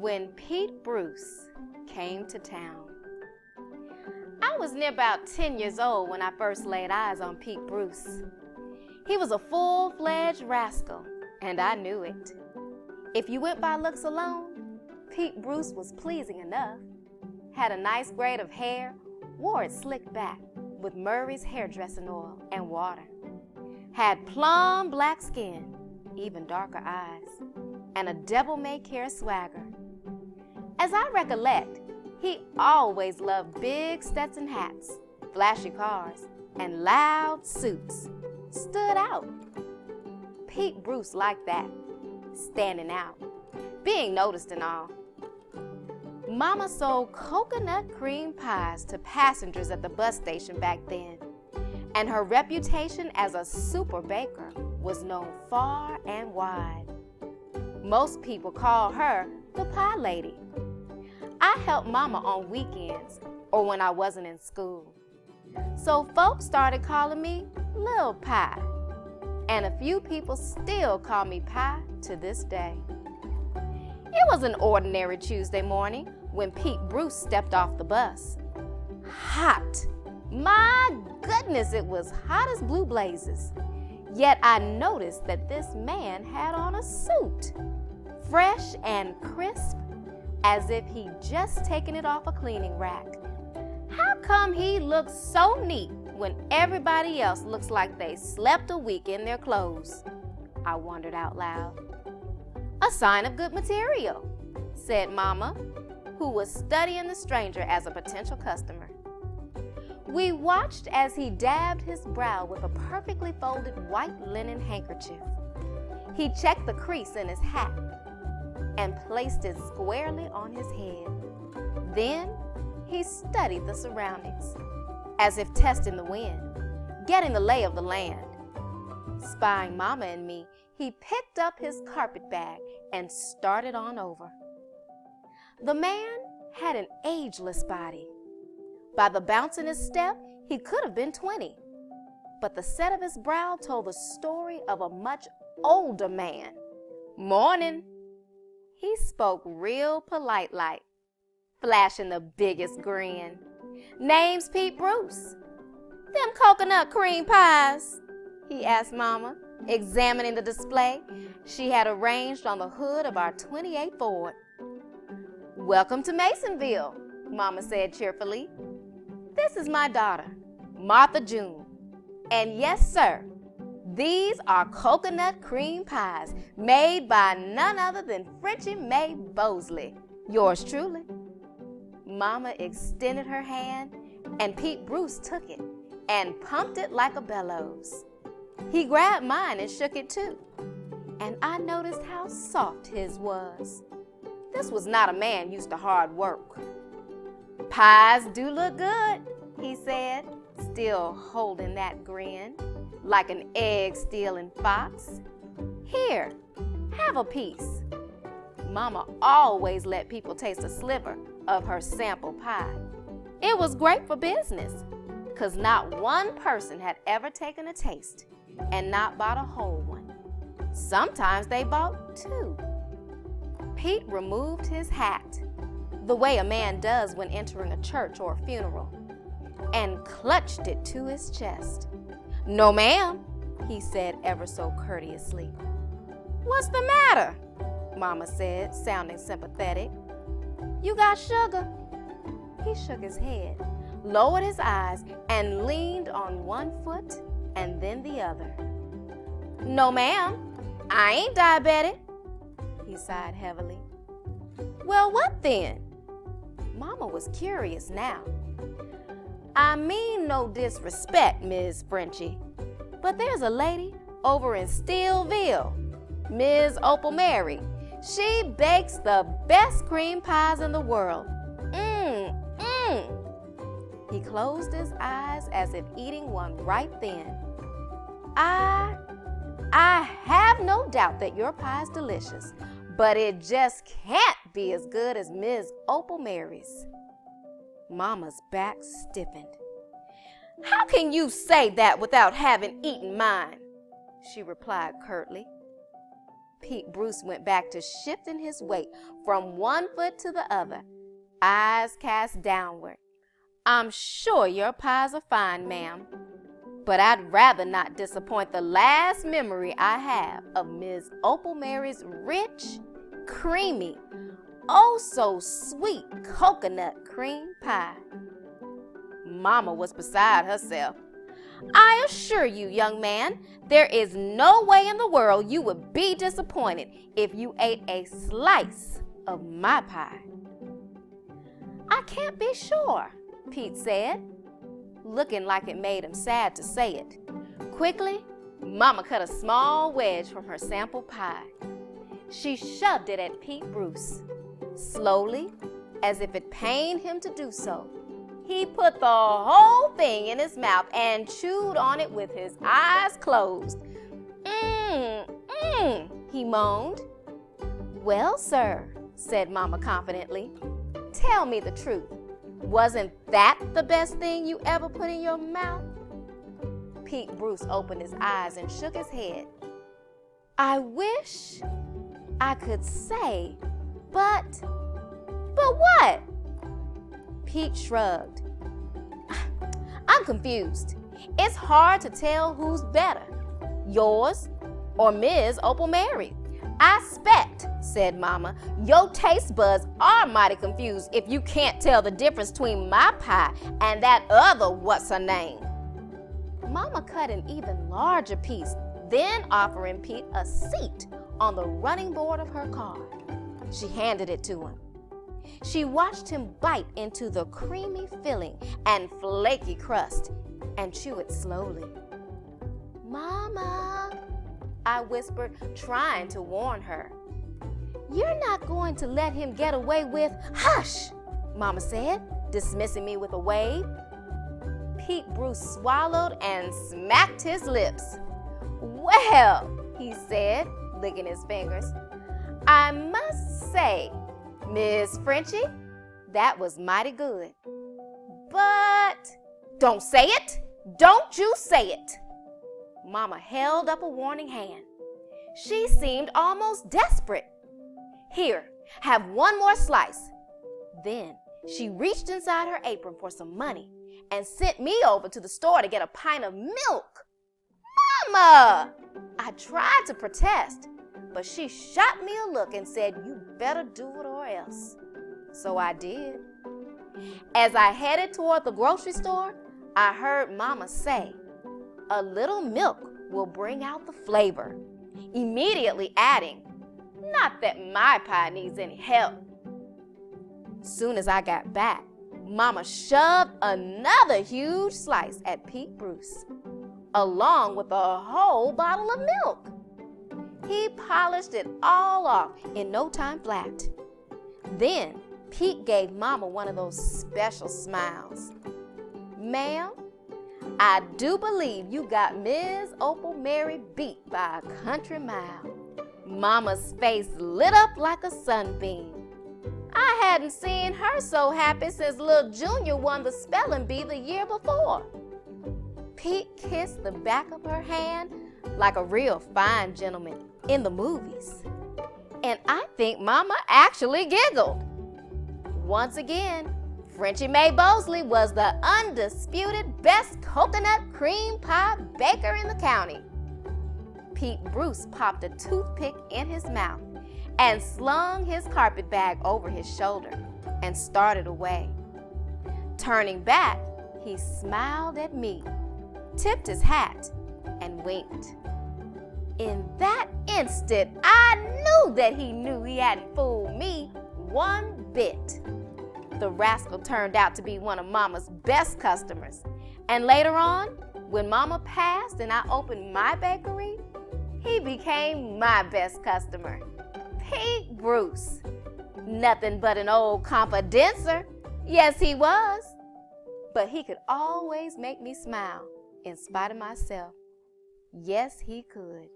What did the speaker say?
when Pete Bruce came to town. I was near about 10 years old when I first laid eyes on Pete Bruce. He was a full-fledged rascal, and I knew it. If you went by looks alone, Pete Bruce was pleasing enough. Had a nice braid of hair, wore it slicked back with Murray's hairdressing oil and water. Had plum black skin, even darker eyes, and a devil-may-care swagger. As I recollect, he always loved big Stetson hats, flashy cars, and loud suits. Stood out. Pete Bruce liked that, standing out, being noticed and all. Mama sold coconut cream pies to passengers at the bus station back then, and her reputation as a super baker was known far and wide. Most people call her the Pie Lady. I helped Mama on weekends or when I wasn't in school. So folks started calling me Lil Pie, and a few people still call me Pie to this day. It was an ordinary Tuesday morning when Pete Bruce stepped off the bus. Hot. My goodness, it was hot as blue blazes. Yet I noticed that this man had on a suit, fresh and crisp, as if he'd just taken it off a cleaning rack. How come he looks so neat when everybody else looks like they slept a week in their clothes? I wondered out loud. A sign of good material, said Mama, who was studying the stranger as a potential customer. We watched as he dabbed his brow with a perfectly folded white linen handkerchief. He checked the crease in his hat and placed it squarely on his head. Then he studied the surroundings, as if testing the wind, getting the lay of the land. Spying Mama and me, he picked up his carpet bag and started on over. The man had an ageless body. By the bounce in his step, he could have been 20. But the set of his brow told the story of a much older man. Morning. He spoke real polite like, flashing the biggest grin. Name's Pete Bruce. Them coconut cream pies, he asked Mama, examining the display she had arranged on the hood of our '28 Ford. Welcome to Masonville, Mama said cheerfully. This is my daughter, Martha June. And yes, sir, these are coconut cream pies made by none other than Frenchie Mae Bosley, yours truly. Mama extended her hand, and Pete Bruce took it and pumped it like a bellows. He grabbed mine and shook it too, and I noticed how soft his was. This was not a man used to hard work. Pies do look good, he said, still holding that grin, like an egg-stealing fox. Here, have a piece. Mama always let people taste a sliver of her sample pie. It was great for business, 'cause not one person had ever taken a taste and not bought a whole one. Sometimes they bought two. Pete removed his hat, the way a man does when entering a church or a funeral, and clutched it to his chest. No, ma'am, he said ever so courteously. What's the matter? Mama said, sounding sympathetic. You got sugar? He shook his head, lowered his eyes, and leaned on one foot and then the other. No, ma'am, I ain't diabetic, he sighed heavily. Well, what then? Mama was curious now. I mean no disrespect, Ms. Frenchie, but there's a lady over in Steelville, Ms. Opal Mary. She bakes the best cream pies in the world. He closed his eyes as if eating one right then. I have no doubt that your pie's delicious, but it just can't be as good as Ms. Opal Mary's. Mama's back stiffened. How can you say that without having eaten mine? She replied curtly. Pete Bruce went back to shifting his weight from one foot to the other, eyes cast downward. I'm sure your pies are fine, ma'am, but I'd rather not disappoint the last memory I have of Ms. Opal Mary's rich, creamy, oh so sweet coconut cream pie. Mama was beside herself. I assure you, young man, there is no way in the world you would be disappointed if you ate a slice of my pie. I can't be sure, Pete said, looking like it made him sad to say it. Quickly, Mama cut a small wedge from her sample pie. She shoved it at Pete Bruce. Slowly, as if it pained him to do so, he put the whole thing in his mouth and chewed on it with his eyes closed. He moaned. Well, sir, said Mama confidently, tell me the truth. Wasn't that the best thing you ever put in your mouth? Pete Bruce opened his eyes and shook his head. I wish I could say, but what? Pete shrugged. I'm confused. It's hard to tell who's better, yours or Ms. Opal Mary. I expect, said Mama, your taste buds are mighty confused if you can't tell the difference between my pie and that other what's-her-name. Mama cut an even larger piece, then offering Pete a seat on the running board of her car. She handed it to him. She watched him bite into the creamy filling and flaky crust and chew it slowly. Mama, I whispered, trying to warn her. You're not going to let him get away with, hush, Mama said, dismissing me with a wave. Pete Bruce swallowed and smacked his lips. Well, he said, licking his fingers, I must say, Miss Frenchie, that was mighty good. But don't say it. Don't you say it. Mama held up a warning hand. She seemed almost desperate. Here, have one more slice. Then she reached inside her apron for some money and sent me over to the store to get a pint of milk. Mama! I tried to protest, but she shot me a look and said, you better do it or else. So I did. As I headed toward the grocery store, I heard Mama say, a little milk will bring out the flavor, immediately adding, not that my pie needs any help. Soon as I got back, Mama shoved another huge slice at Pete Bruce, along with a whole bottle of milk. He polished it all off in no time flat. Then Pete gave Mama one of those special smiles. Ma'am, I do believe you got Ms. Opal Mary beat by a country mile. Mama's face lit up like a sunbeam. I hadn't seen her so happy since Lil Junior won the spelling bee the year before. Pete kissed the back of her hand like a real fine gentleman in the movies. And I think Mama actually giggled. Once again, Frenchie Mae Bosley was the undisputed best coconut cream pie baker in the county. Pete Bruce popped a toothpick in his mouth and slung his carpet bag over his shoulder and started away. Turning back, he smiled at me, tipped his hat, and winked. In that instant, I knew that he knew he hadn't fooled me one bit. The rascal turned out to be one of Mama's best customers. And later on, when Mama passed and I opened my bakery, he became my best customer. Pete Bruce. Nothing but an old confidencer. Yes, he was. But he could always make me smile in spite of myself. Yes, he could.